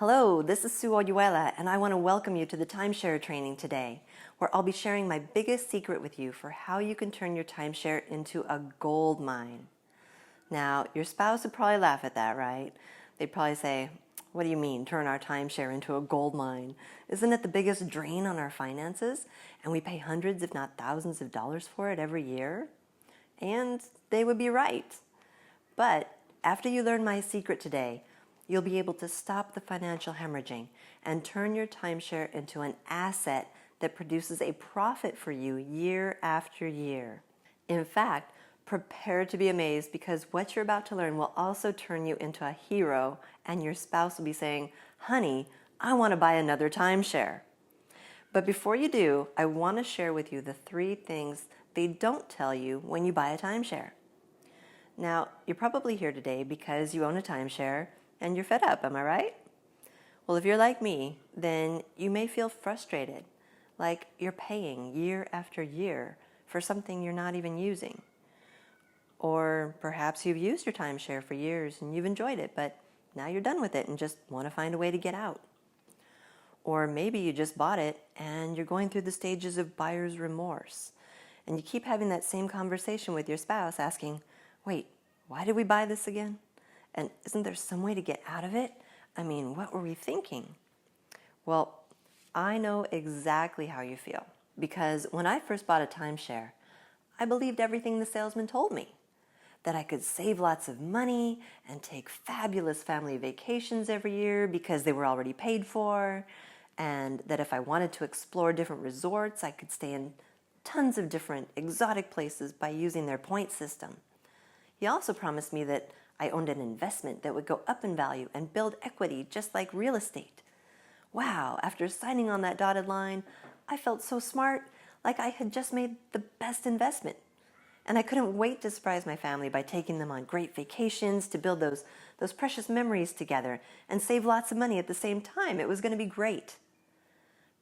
Hello, this is Sue Oyuela, and I want to welcome you to the timeshare training today, where I'll be sharing my biggest secret with you for how you can turn your timeshare into a gold mine. Now, your spouse would probably laugh at that, right? They'd probably say, "What do you mean, turn our timeshare into a gold mine? Isn't it the biggest drain on our finances? And we pay hundreds, if not thousands of dollars for it every year?" And they would be right. But after you learn my secret today, you'll be able to stop the financial hemorrhaging and turn your timeshare into an asset that produces a profit for you year after year. In fact, prepare to be amazed because what you're about to learn will also turn you into a hero, and your spouse will be saying, "Honey, I want to buy another timeshare." But before you do, I want to share with you the 3 things they don't tell you when you buy a timeshare. Now, you're probably here today because you own a timeshare and you're fed up, am I right? Well, if you're like me, then you may feel frustrated, like you're paying year after year for something you're not even using. Or perhaps you've used your timeshare for years and you've enjoyed it, but now you're done with it and just want to find a way to get out. Or maybe you just bought it and you're going through the stages of buyer's remorse, and you keep having that same conversation with your spouse asking, "Wait, why did we buy this again? And isn't there some way to get out of it? I mean, what were we thinking?" Well, I know exactly how you feel, because when I first bought a timeshare, I believed everything the salesman told me. That I could save lots of money and take fabulous family vacations every year because they were already paid for, and that if I wanted to explore different resorts, I could stay in tons of different exotic places by using their point system. He also promised me that I owned an investment that would go up in value and build equity just like real estate. Wow, after signing on that dotted line, I felt so smart, like I had just made the best investment. And I couldn't wait to surprise my family by taking them on great vacations to build those precious memories together and save lots of money at the same time. It was going to be great.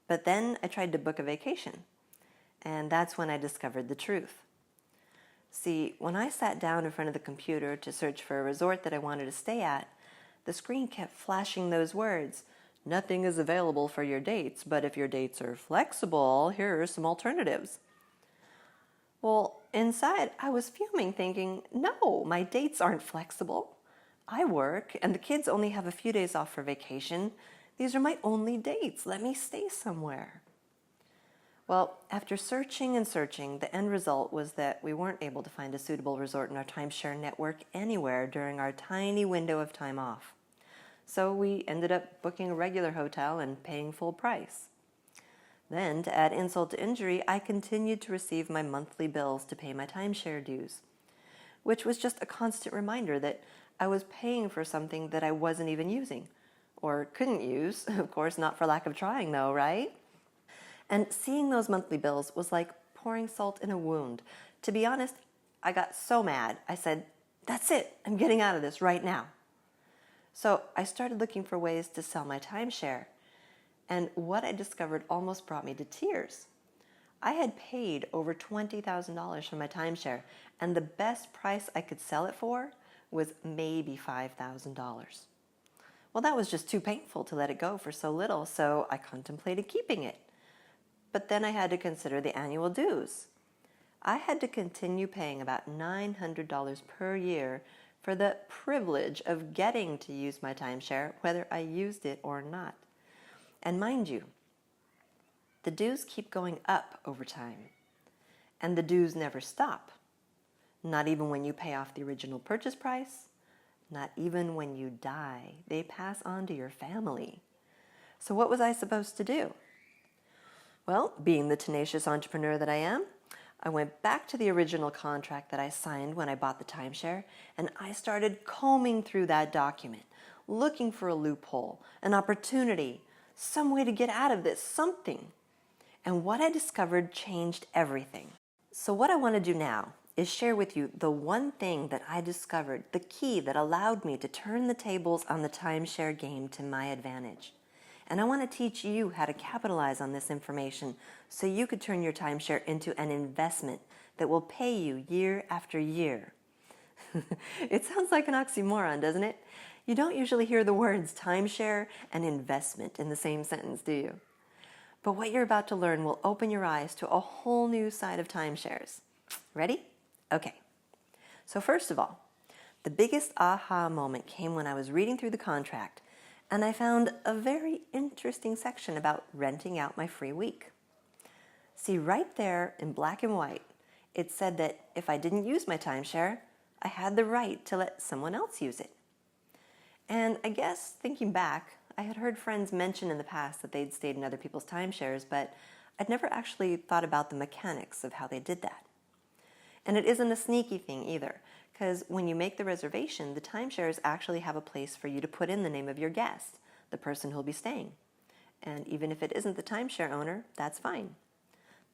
But then I tried to book a vacation, and that's when I discovered the truth. See, when I sat down in front of the computer to search for a resort that I wanted to stay at, the screen kept flashing those words, "Nothing is available for your dates, but if your dates are flexible, here are some alternatives." Well, inside, I was fuming, thinking, no, my dates aren't flexible. I work, and the kids only have a few days off for vacation. These are my only dates. Let me stay somewhere. Well, after searching and searching, the end result was that we weren't able to find a suitable resort in our timeshare network anywhere during our tiny window of time off. So we ended up booking a regular hotel and paying full price. Then, to add insult to injury, I continued to receive my monthly bills to pay my timeshare dues, which was just a constant reminder that I was paying for something that I wasn't even using, or couldn't use, of course, not for lack of trying though, right? And seeing those monthly bills was like pouring salt in a wound. To be honest, I got so mad, I said, "That's it, I'm getting out of this right now." So I started looking for ways to sell my timeshare. And what I discovered almost brought me to tears. I had paid over $20,000 for my timeshare, and the best price I could sell it for was maybe $5,000. Well, that was just too painful to let it go for so little, so I contemplated keeping it. But then I had to consider the annual dues. I had to continue paying about $900 per year for the privilege of getting to use my timeshare, whether I used it or not. And mind you, the dues keep going up over time. And the dues never stop. Not even when you pay off the original purchase price. Not even when you die. They pass on to your family. So what was I supposed to do? Well, being the tenacious entrepreneur that I am, I went back to the original contract that I signed when I bought the timeshare, and I started combing through that document, looking for a loophole, an opportunity, some way to get out of this, something. And what I discovered changed everything. So what I want to do now is share with you the one thing that I discovered, the key that allowed me to turn the tables on the timeshare game to my advantage. And I want to teach you how to capitalize on this information so you could turn your timeshare into an investment that will pay you year after year. It sounds like an oxymoron, doesn't it? You don't usually hear the words timeshare and investment in the same sentence, do you? But what you're about to learn will open your eyes to a whole new side of timeshares. Ready? Okay. So first of all, the biggest aha moment came when I was reading through the contract and I found a very interesting section about renting out my free week. See, right there in black and white, it said that if I didn't use my timeshare, I had the right to let someone else use it. And I guess, thinking back, I had heard friends mention in the past that they'd stayed in other people's timeshares, but I'd never actually thought about the mechanics of how they did that. And it isn't a sneaky thing either, because when you make the reservation, the timeshares actually have a place for you to put in the name of your guest, the person who'll be staying. And even if it isn't the timeshare owner, that's fine.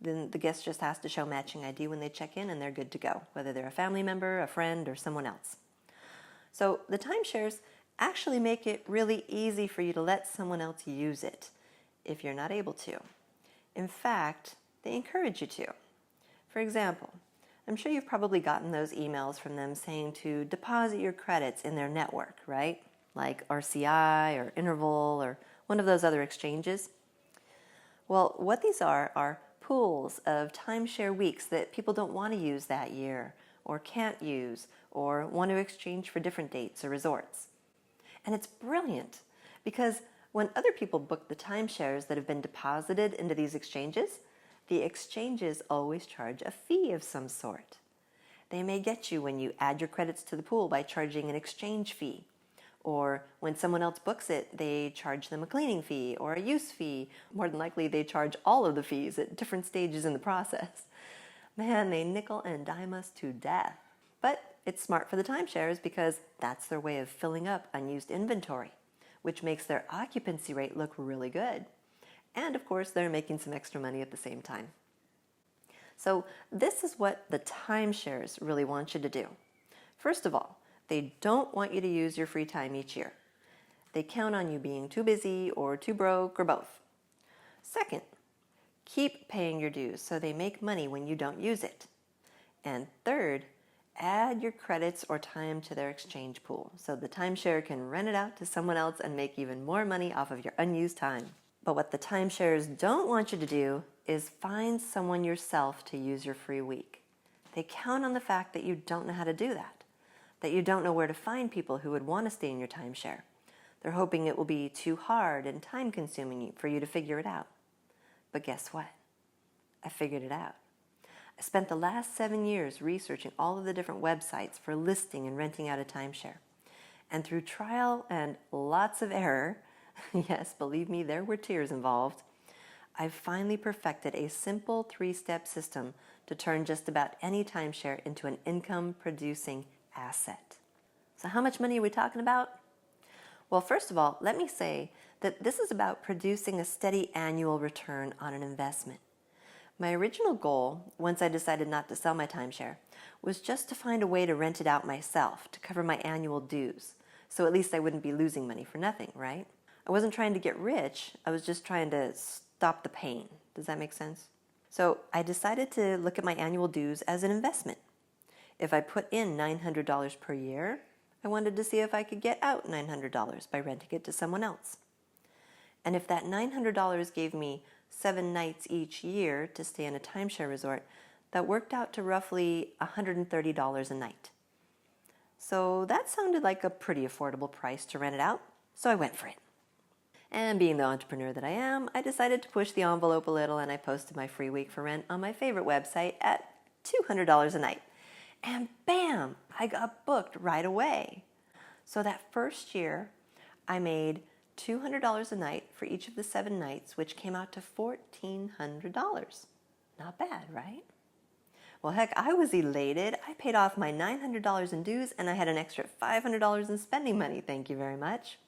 Then the guest just has to show matching ID when they check in and they're good to go, whether they're a family member, a friend, or someone else. So the timeshares actually make it really easy for you to let someone else use it if you're not able to. In fact, they encourage you to. For example, I'm sure you've probably gotten those emails from them saying to deposit your credits in their network, right? Like RCI or Interval or one of those other exchanges. Well, what these are pools of timeshare weeks that people don't want to use that year or can't use or want to exchange for different dates or resorts. And it's brilliant because when other people book the timeshares that have been deposited into these exchanges, the exchanges always charge a fee of some sort. They may get you when you add your credits to the pool by charging an exchange fee. Or when someone else books it, they charge them a cleaning fee or a use fee. More than likely, they charge all of the fees at different stages in the process. Man, they nickel and dime us to death. But it's smart for the timeshares because that's their way of filling up unused inventory, which makes their occupancy rate look really good. And of course, they're making some extra money at the same time. So this is what the timeshares really want you to do. First of all, they don't want you to use your free time each year. They count on you being too busy or too broke or both. Second, keep paying your dues so they make money when you don't use it. And third, add your credits or time to their exchange pool so the timeshare can rent it out to someone else and make even more money off of your unused time. But what the timeshares don't want you to do is find someone yourself to use your free week. They count on the fact that you don't know how to do that you don't know where to find people who would want to stay in your timeshare. They're hoping it will be too hard and time-consuming for you to figure it out. But guess what? I figured it out. I spent the last 7 years researching all of the different websites for listing and renting out a timeshare. And through trial and lots of error, yes, believe me, there were tears involved, I've finally perfected a simple 3-step system to turn just about any timeshare into an income-producing asset. So how much money are we talking about? Well, first of all, let me say that this is about producing a steady annual return on an investment. My original goal, once I decided not to sell my timeshare, was just to find a way to rent it out myself to cover my annual dues. So at least I wouldn't be losing money for nothing, right? I wasn't trying to get rich, I was just trying to stop the pain. Does that make sense? So I decided to look at my annual dues as an investment. If I put in $900 per year, I wanted to see if I could get out $900 by renting it to someone else. And if that $900 gave me 7 nights each year to stay in a timeshare resort, that worked out to roughly $130 a night. So that sounded like a pretty affordable price to rent it out, so I went for it. And being the entrepreneur that I am, I decided to push the envelope a little and I posted my free week for rent on my favorite website at $200 a night. And bam, I got booked right away. So that first year, I made $200 a night for each of the 7 nights, which came out to $1,400. Not bad, right? Well, heck, I was elated. I paid off my $900 in dues and I had an extra $500 in spending money, thank you very much.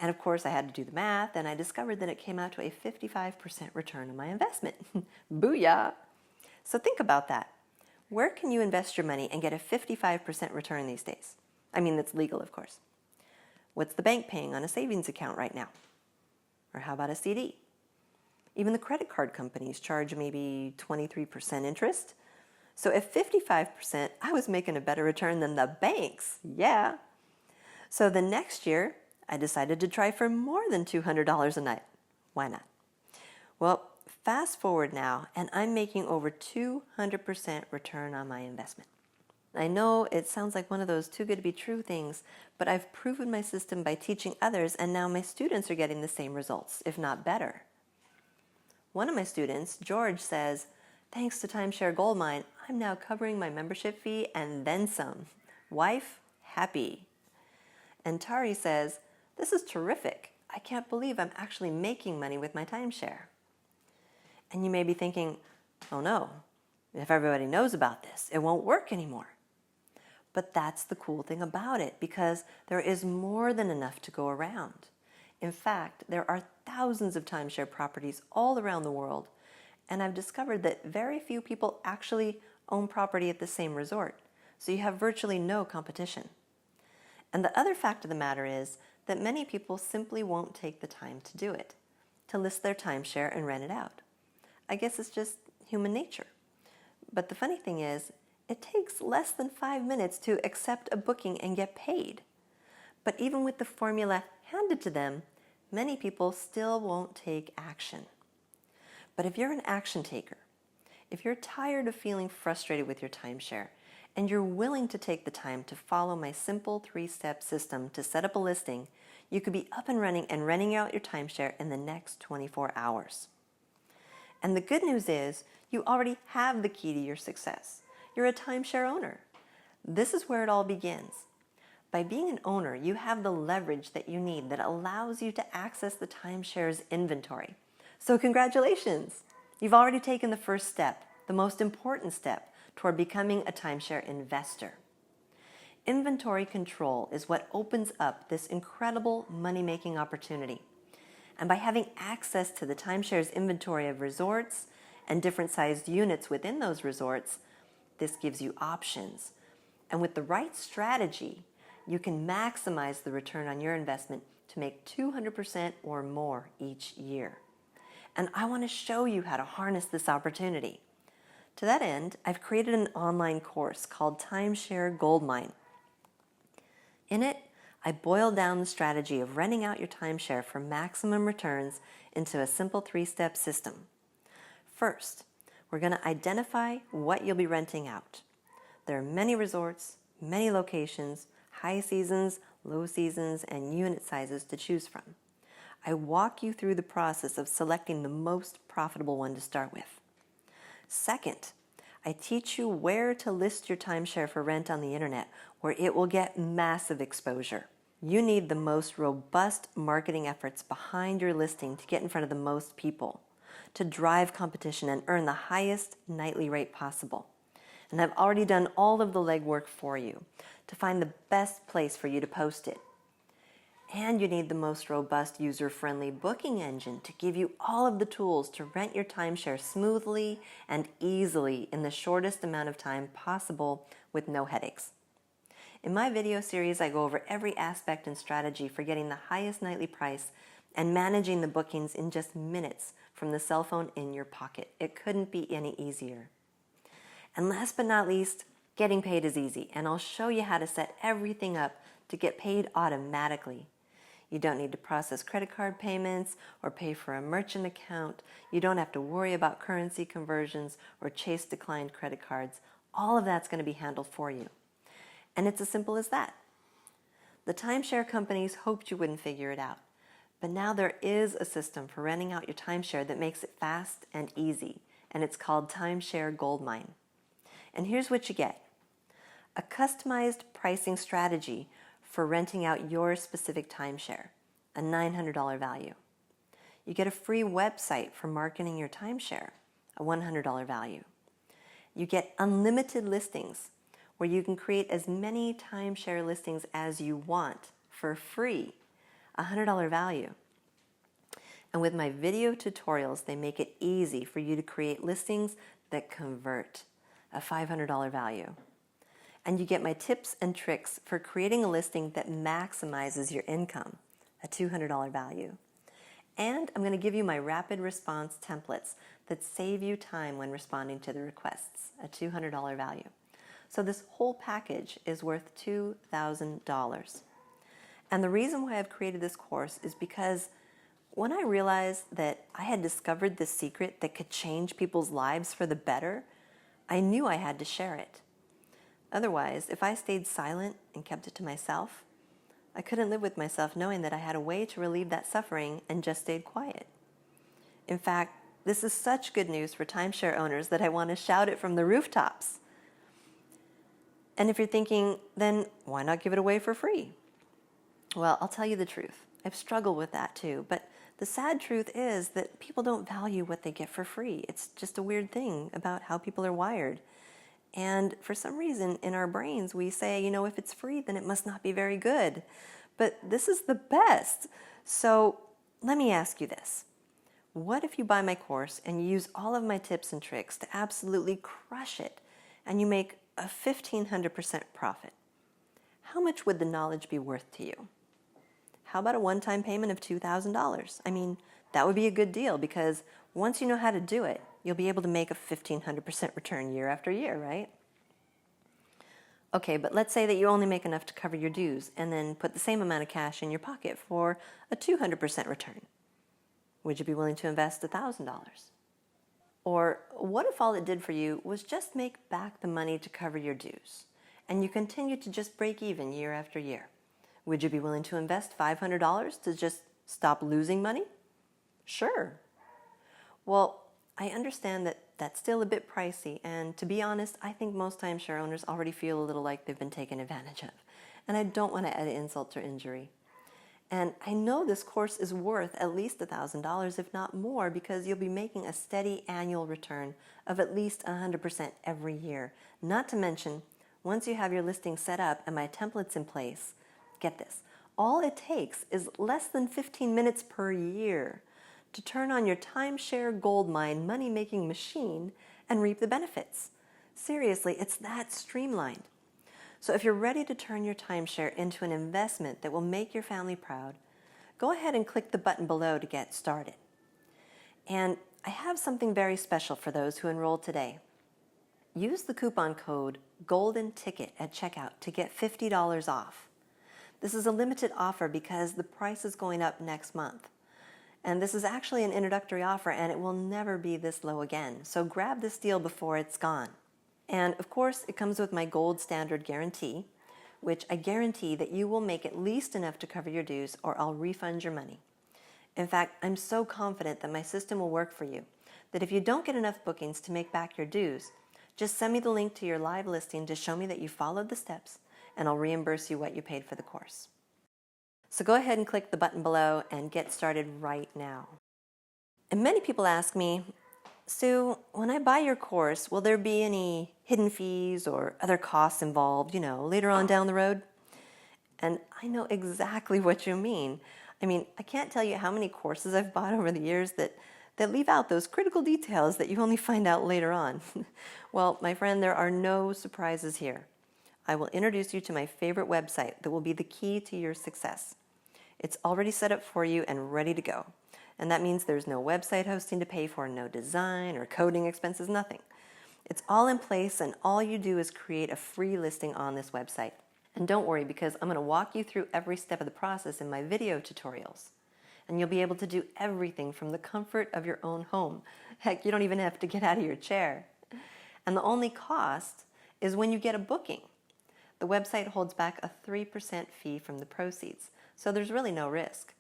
And of course, I had to do the math and I discovered that it came out to a 55% return on my investment. Booyah! So think about that. Where can you invest your money and get a 55% return these days? I mean, that's legal, of course. What's the bank paying on a savings account right now? Or how about a CD? Even the credit card companies charge maybe 23% interest. So at 55%, I was making a better return than the banks. Yeah. So the next year, I decided to try for more than $200 a night. Why not? Well, fast forward now, and I'm making over 200% return on my investment. I know it sounds like one of those too good to be true things, but I've proven my system by teaching others, and now my students are getting the same results, if not better. One of my students, George, says, "Thanks to Timeshare Goldmine, I'm now covering my membership fee and then some. Wife, happy." And Tari says, "This is terrific. I can't believe I'm actually making money with my timeshare." And you may be thinking, "Oh no, if everybody knows about this, it won't work anymore." But that's the cool thing about it, because there is more than enough to go around. In fact, there are thousands of timeshare properties all around the world, and I've discovered that very few people actually own property at the same resort, so you have virtually no competition. And the other fact of the matter is that many people simply won't take the time to do it, to list their timeshare and rent it out. I guess it's just human nature. But the funny thing is, it takes less than 5 minutes to accept a booking and get paid. But even with the formula handed to them, many people still won't take action. But if you're an action taker, if you're tired of feeling frustrated with your timeshare, and you're willing to take the time to follow my simple 3-step system to set up a listing, you could be up and running and renting out your timeshare in the next 24 hours. And the good news is, you already have the key to your success. You're a timeshare owner. This is where it all begins. By being an owner, you have the leverage that you need that allows you to access the timeshare's inventory. So congratulations! You've already taken the first step, the most important step, toward becoming a timeshare investor. Inventory control is what opens up this incredible money-making opportunity. And by having access to the timeshare's inventory of resorts and different sized units within those resorts, this gives you options. And with the right strategy, you can maximize the return on your investment to make 200% or more each year. And I want to show you how to harness this opportunity. To that end, I've created an online course called Timeshare Goldmine. In it, I boil down the strategy of renting out your timeshare for maximum returns into a simple 3-step system. First, we're going to identify what you'll be renting out. There are many resorts, many locations, high seasons, low seasons, and unit sizes to choose from. I walk you through the process of selecting the most profitable one to start with. Second, I teach you where to list your timeshare for rent on the internet, where it will get massive exposure. You need the most robust marketing efforts behind your listing to get in front of the most people, to drive competition and earn the highest nightly rate possible. And I've already done all of the legwork for you to find the best place for you to post it. And you need the most robust user-friendly booking engine to give you all of the tools to rent your timeshare smoothly and easily in the shortest amount of time possible with no headaches. In my video series, I go over every aspect and strategy for getting the highest nightly price and managing the bookings in just minutes from the cell phone in your pocket. It couldn't be any easier. And last but not least, getting paid is easy, and I'll show you how to set everything up to get paid automatically. You don't need to process credit card payments or pay for a merchant account. You don't have to worry about currency conversions or chase declined credit cards. All of that's going to be handled for you. And it's as simple as that. The timeshare companies hoped you wouldn't figure it out. But now there is a system for renting out your timeshare that makes it fast and easy, and it's called Timeshare Goldmine. And here's what you get: a customized pricing strategy for renting out your specific timeshare, a $900 value. You get a free website for marketing your timeshare, a $100 value. You get unlimited listings, where you can create as many timeshare listings as you want for free, a $100 value. And with my video tutorials, they make it easy for you to create listings that convert, a $500 value. And you get my tips and tricks for creating a listing that maximizes your income, a $200 value. And I'm going to give you my rapid response templates that save you time when responding to the requests, a $200 value. So this whole package is worth $2,000. And the reason why I've created this course is because when I realized that I had discovered this secret that could change people's lives for the better, I knew I had to share it. Otherwise, if I stayed silent and kept it to myself, I couldn't live with myself knowing that I had a way to relieve that suffering and just stayed quiet. In fact, this is such good news for timeshare owners that I want to shout it from the rooftops. And if you're thinking, then why not give it away for free? Well, I'll tell you the truth. I've struggled with that too, but the sad truth is that people don't value what they get for free. It's just a weird thing about how people are wired. And for some reason in our brains, we say, if it's free, then it must not be very good. But this is the best. So let me ask you this. What if you buy my course and you use all of my tips and tricks to absolutely crush it, and you make a 1,500% profit? How much would the knowledge be worth to you? How about a one-time payment of $2,000? I mean, that would be a good deal because once you know how to do it, you'll be able to make a 1,500% return year after year, right? Okay, but let's say that you only make enough to cover your dues and then put the same amount of cash in your pocket for a 200% return. Would you be willing to invest $1,000? Or what if all it did for you was just make back the money to cover your dues and you continue to just break even year after year? Would you be willing to invest $500 to just stop losing money? Sure. Well, I understand that that's still a bit pricey, and to be honest, I think most timeshare owners already feel a little like they've been taken advantage of, and I don't want to add insult to injury. And I know this course is worth at least $1,000, if not more, because you'll be making a steady annual return of at least 100% every year. Not to mention, once you have your listing set up and my templates in place, get this, all it takes is less than 15 minutes per year to turn on your Timeshare Goldmine money-making machine and reap the benefits. Seriously, it's that streamlined. So if you're ready to turn your timeshare into an investment that will make your family proud, go ahead and click the button below to get started. And I have something very special for those who enroll today. Use the coupon code GOLDENTICKET at checkout to get $50 off. This is a limited offer because the price is going up next month. And this is actually an introductory offer and it will never be this low again. So grab this deal before it's gone. And of course, it comes with my gold standard guarantee, which I guarantee that you will make at least enough to cover your dues or I'll refund your money. In fact, I'm so confident that my system will work for you that if you don't get enough bookings to make back your dues, just send me the link to your live listing to show me that you followed the steps and I'll reimburse you what you paid for the course. So go ahead and click the button below and get started right now. And many people ask me, Sue, when I buy your course, will there be any hidden fees or other costs involved, later on down the road? And I know exactly what you mean. I mean, I can't tell you how many courses I've bought over the years that leave out those critical details that you only find out later on. Well, my friend, there are no surprises here. I will introduce you to my favorite website that will be the key to your success. It's already set up for you and ready to go. And that means there's no website hosting to pay for, no design or coding expenses, nothing. It's all in place and all you do is create a free listing on this website. And don't worry because I'm going to walk you through every step of the process in my video tutorials. And you'll be able to do everything from the comfort of your own home. Heck, you don't even have to get out of your chair. And the only cost is when you get a booking. The website holds back a 3% fee from the proceeds, so there's really no risk.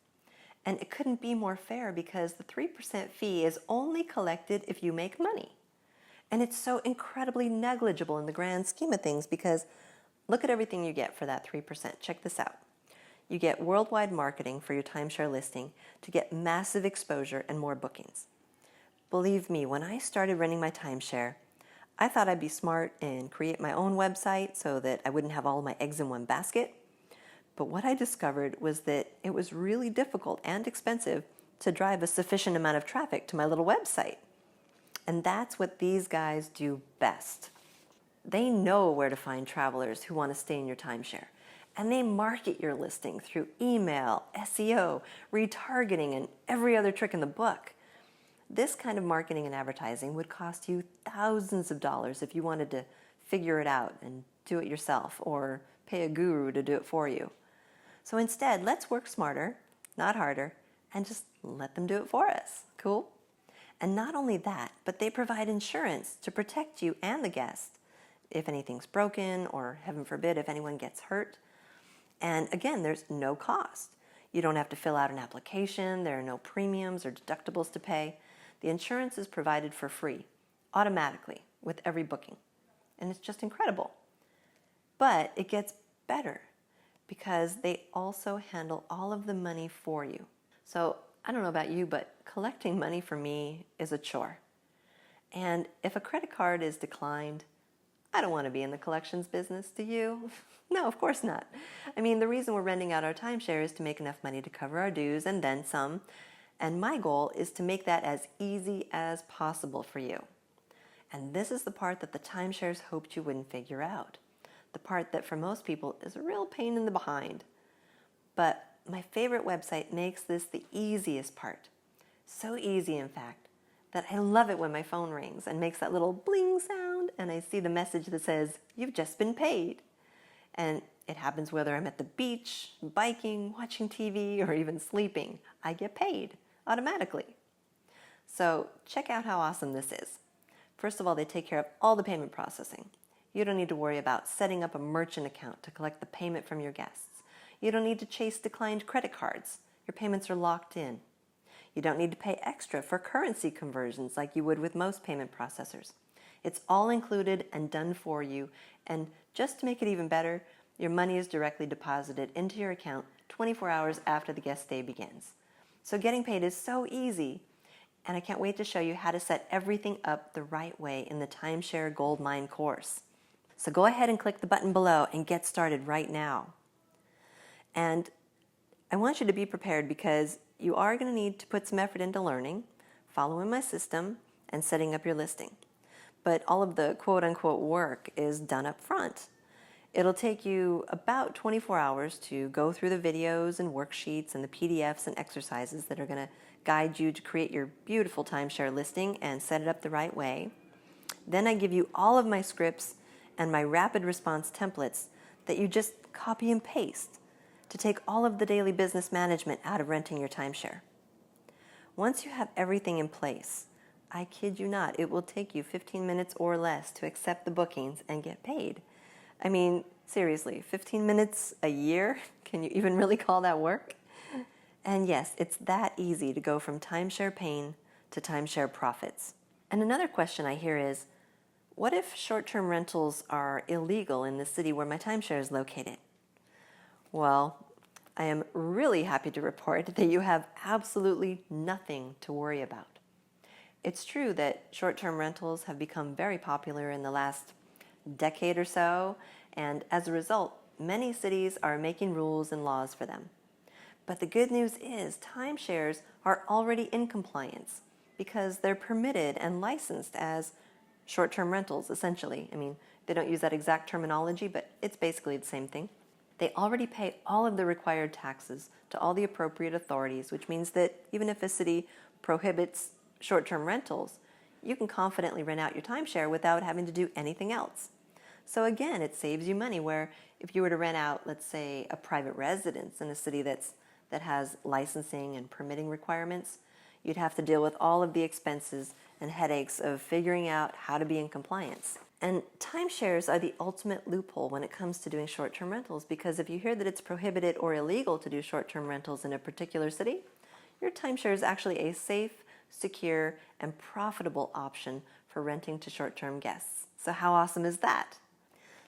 And it couldn't be more fair because the 3% fee is only collected if you make money. And it's so incredibly negligible in the grand scheme of things because look at everything you get for that 3%. Check this out. You get worldwide marketing for your timeshare listing to get massive exposure and more bookings. Believe me, when I started running my timeshare, I thought I'd be smart and create my own website so that I wouldn't have all my eggs in one basket. But what I discovered was that it was really difficult and expensive to drive a sufficient amount of traffic to my little website. And that's what these guys do best. They know where to find travelers who want to stay in your timeshare. And they market your listing through email, SEO, retargeting, and every other trick in the book. This kind of marketing and advertising would cost you thousands of dollars if you wanted to figure it out and do it yourself or pay a guru to do it for you. So instead, let's work smarter, not harder, and just let them do it for us. Cool? And not only that, but they provide insurance to protect you and the guest if anything's broken, or heaven forbid, if anyone gets hurt. And again, there's no cost. You don't have to fill out an application. There are no premiums or deductibles to pay. The insurance is provided for free, automatically, with every booking. And it's just incredible. But it gets better because they also handle all of the money for you. So I don't know about you, but collecting money for me is a chore. And if a credit card is declined, I don't want to be in the collections business, do you? No, of course not. I mean, the reason we're renting out our timeshare is to make enough money to cover our dues and then some. And my goal is to make that as easy as possible for you. And this is the part that the timeshares hoped you wouldn't figure out. The part that for most people is a real pain in the behind. But my favorite website makes this the easiest part. So easy, in fact, that I love it when my phone rings and makes that little bling sound and I see the message that says, "You've just been paid." And it happens whether I'm at the beach, biking, watching TV, or even sleeping. I get paid automatically. So check out how awesome this is. First of all, they take care of all the payment processing. You don't need to worry about setting up a merchant account to collect the payment from your guests. You don't need to chase declined credit cards. Your payments are locked in. You don't need to pay extra for currency conversions like you would with most payment processors. It's all included and done for you. And just to make it even better, your money is directly deposited into your account 24 hours after the guest stay begins. So getting paid is so easy. And I can't wait to show you how to set everything up the right way in the Timeshare Goldmine course. So go ahead and click the button below and get started right now. And I want you to be prepared because you are going to need to put some effort into learning, following my system, and setting up your listing. But all of the quote-unquote work is done up front. It'll take you about 24 hours to go through the videos and worksheets and the PDFs and exercises that are going to guide you to create your beautiful timeshare listing and set it up the right way. Then I give you all of my scripts and my rapid response templates that you just copy and paste to take all of the daily business management out of renting your timeshare. Once you have everything in place, I kid you not, it will take you 15 minutes or less to accept the bookings and get paid. I mean, seriously, 15 minutes a year? Can you even really call that work? And yes, it's that easy to go from timeshare pain to timeshare profits. And another question I hear is, what if short-term rentals are illegal in the city where my timeshare is located? Well, I am really happy to report that you have absolutely nothing to worry about. It's true that short-term rentals have become very popular in the last decade or so, and as a result, many cities are making rules and laws for them. But the good news is timeshares are already in compliance because they're permitted and licensed as short-term rentals, essentially. I mean, they don't use that exact terminology, but it's basically the same thing. They already pay all of the required taxes to all the appropriate authorities, which means that even if a city prohibits short-term rentals, you can confidently rent out your timeshare without having to do anything else. So again, it saves you money where if you were to rent out, let's say, a private residence in a city that has licensing and permitting requirements, you'd have to deal with all of the expenses and headaches of figuring out how to be in compliance. And timeshares are the ultimate loophole when it comes to doing short-term rentals, because if you hear that it's prohibited or illegal to do short-term rentals in a particular city, your timeshare is actually a safe, secure, and profitable option for renting to short-term guests. So how awesome is that?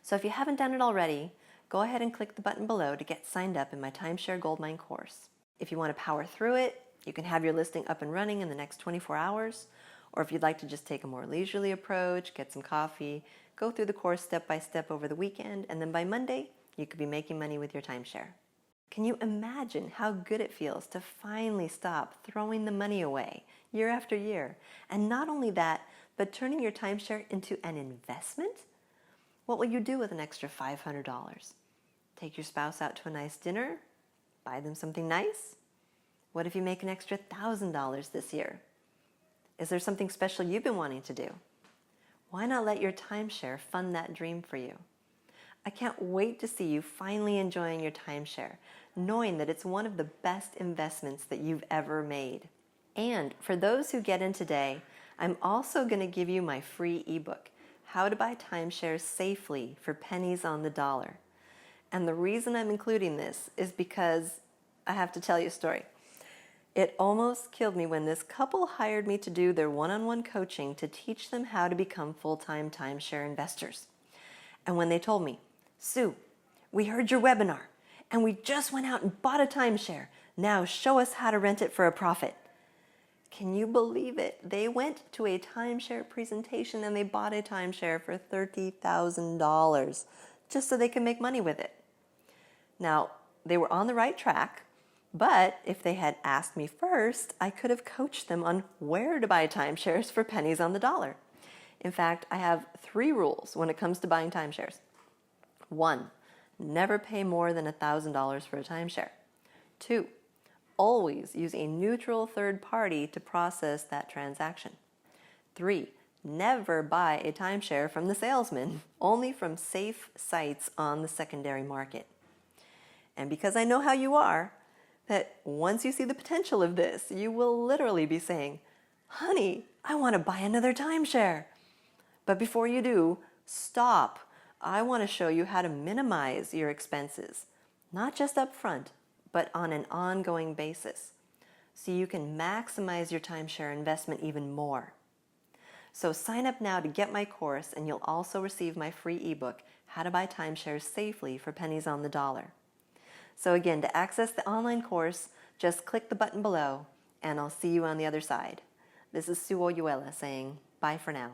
So if you haven't done it already, go ahead and click the button below to get signed up in my Timeshare Goldmine course. If you want to power through it, you can have your listing up and running in the next 24 hours, or if you'd like to just take a more leisurely approach, get some coffee, go through the course step by step over the weekend, and then by Monday, you could be making money with your timeshare. Can you imagine how good it feels to finally stop throwing the money away year after year? And not only that, but turning your timeshare into an investment? What will you do with an extra $500? Take your spouse out to a nice dinner? Buy them something nice? What if you make an extra $1,000 this year? Is there something special you've been wanting to do? Why not let your timeshare fund that dream for you? I can't wait to see you finally enjoying your timeshare, knowing that it's one of the best investments that you've ever made. And for those who get in today, I'm also going to give you my free ebook, How to Buy Timeshares Safely for Pennies on the Dollar. And the reason I'm including this is because I have to tell you a story. It almost killed me when this couple hired me to do their one-on-one coaching to teach them how to become full-time timeshare investors. And when they told me, "Sue, we heard your webinar and we just went out and bought a timeshare. Now show us how to rent it for a profit." Can you believe it? They went to a timeshare presentation and they bought a timeshare for $30,000 just so they could make money with it. Now, they were on the right track, but if they had asked me first, I could have coached them on where to buy timeshares for pennies on the dollar. In fact, I have 3 rules when it comes to buying timeshares. 1, never pay more than $1,000 for a timeshare. 2, always use a neutral third party to process that transaction. 3, never buy a timeshare from the salesman, only from safe sites on the secondary market. And because I know how you are, that once you see the potential of this, you will literally be saying, "Honey, I want to buy another timeshare." But before you do, stop. I want to show you how to minimize your expenses, not just up front, but on an ongoing basis, so you can maximize your timeshare investment even more. So sign up now to get my course, and you'll also receive my free ebook, How to Buy Timeshares Safely for Pennies on the Dollar. So again, to access the online course, just click the button below, and I'll see you on the other side. This is Sue Oyuela saying bye for now.